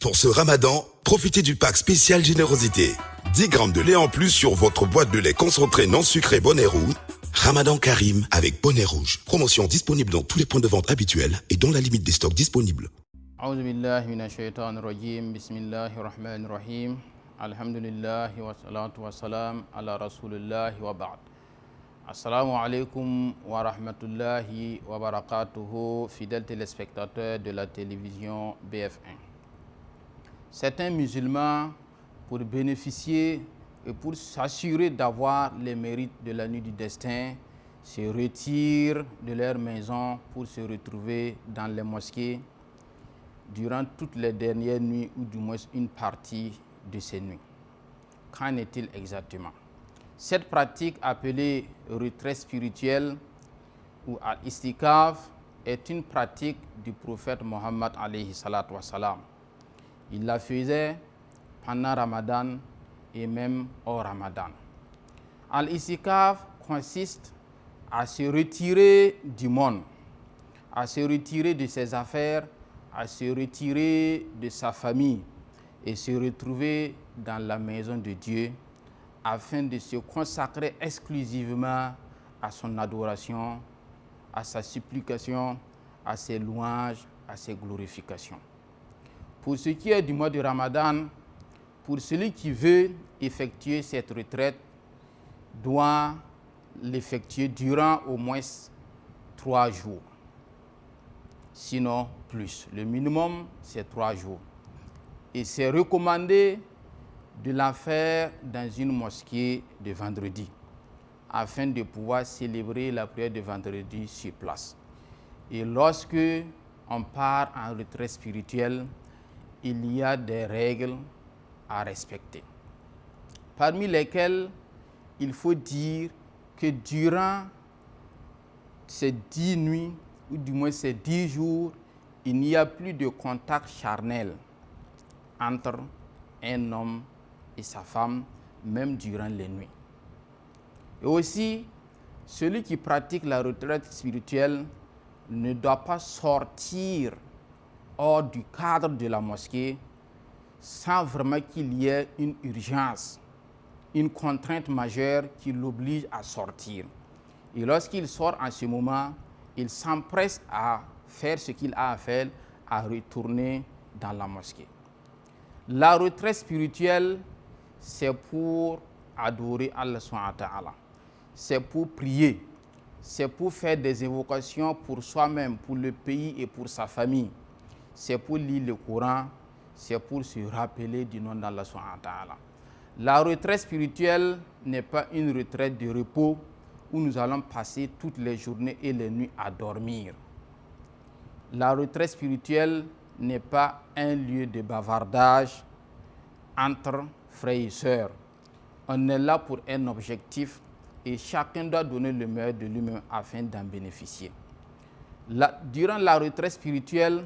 Pour ce ramadan, profitez du pack spécial générosité. 10 grammes de lait en plus sur votre boîte de lait concentré non sucré Bonnet Rouge. Ramadan Karim avec Bonnet Rouge. Promotion disponible dans tous les points de vente habituels et dans la limite des stocks disponibles. أعوذ بالله من الشيطان الرجيم بسم الله الرحمن الرحيم الحمد لله والصلاة والسلام على رسول الله وبعد Assalamu alaikum wa rahmatullahi wa barakatuhu, fidèles téléspectateurs de la télévision BF1. Certains musulmans, pour bénéficier et pour s'assurer d'avoir les mérites de la nuit du destin, se retirent de leur maison pour se retrouver dans les mosquées durant toutes les dernières nuits ou du moins une partie de ces nuits. Qu'en est-il exactement? Cette pratique appelée retrait spirituel ou al-istikaf est une pratique du prophète Mohammed alayhi salatu wassalam. Il la faisait pendant Ramadan et même hors Ramadan. Al-istikaf consiste à se retirer du monde, à se retirer de ses affaires, à se retirer de sa famille et se retrouver dans la maison de Dieu afin de se consacrer exclusivement à son adoration, à sa supplication, à ses louanges, à ses glorifications. Pour ce qui est du mois de Ramadan, pour celui qui veut effectuer cette retraite, doit l'effectuer durant au moins 3 jours, sinon plus. Le minimum, c'est 3 jours. Et c'est recommandé de la faire dans une mosquée de vendredi, afin de pouvoir célébrer la prière de vendredi sur place. Et lorsque on part en retrait spirituel, il y a des règles à respecter, parmi lesquelles il faut dire que durant ces 10 nuits, ou du moins ces 10 jours, il n'y a plus de contact charnel entre un homme et sa femme, même durant les nuits. Et aussi, celui qui pratique la retraite spirituelle ne doit pas sortir hors du cadre de la mosquée sans vraiment qu'il y ait une urgence, une contrainte majeure qui l'oblige à sortir. Et lorsqu'il sort en ce moment, il s'empresse à faire ce qu'il a à faire, à retourner dans la mosquée. La retraite spirituelle, c'est pour adorer Allah subhanahu wa ta'ala, c'est pour prier, c'est pour faire des évocations pour soi-même, pour le pays et pour sa famille, c'est pour lire le Coran, c'est pour se rappeler du nom d'Allah subhanahu wa ta'ala. La retraite spirituelle n'est pas une retraite de repos où nous allons passer toutes les journées et les nuits à dormir. La retraite spirituelle n'est pas un lieu de bavardage entre frères et sœurs. On est là pour un objectif et chacun doit donner le meilleur de lui-même afin d'en bénéficier. Durant la retraite spirituelle,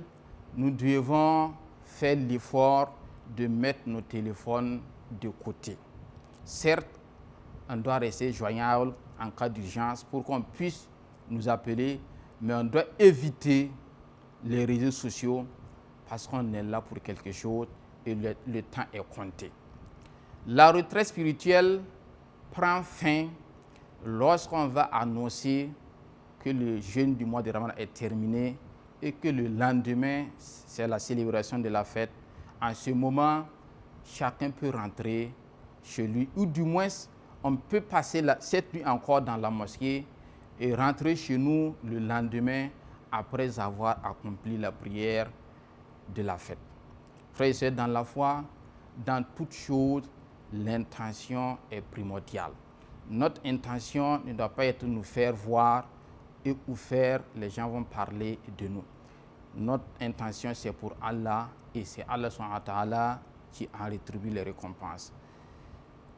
nous devons faire l'effort de mettre nos téléphones de côté. Certes, on doit rester joignable en cas d'urgence pour qu'on puisse nous appeler, mais on doit éviter les réseaux sociaux parce qu'on est là pour quelque chose et le temps est compté. La retraite spirituelle prend fin lorsqu'on va annoncer que le jeûne du mois de Ramadan est terminé et que le lendemain, c'est la célébration de la fête. En ce moment, chacun peut rentrer chez lui, ou du moins, on peut passer cette nuit encore dans la mosquée et rentrer chez nous le lendemain après avoir accompli la prière de la fête. Frères et sœurs, dans la foi, dans toute chose, l'intention est primordiale. Notre intention ne doit pas être de nous faire voir et ou faire, les gens vont parler de nous. Notre intention, c'est pour Allah et c'est Allah subhanahu wa ta'ala qui en rétribue les récompenses.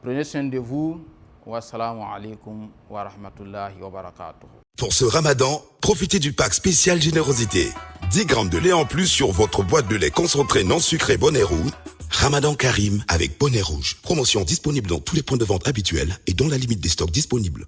Prenez soin de vous. Wassalamu alaikum wa rahmatullahi wa barakatuh. Pour ce ramadan, profitez du pack spécial générosité. 10 grammes de lait en plus sur votre boîte de lait concentré non sucré Bonnet Rouge. Ramadan Karim avec Bonnet Rouge. Promotion disponible dans tous les points de vente habituels et dans la limite des stocks disponibles.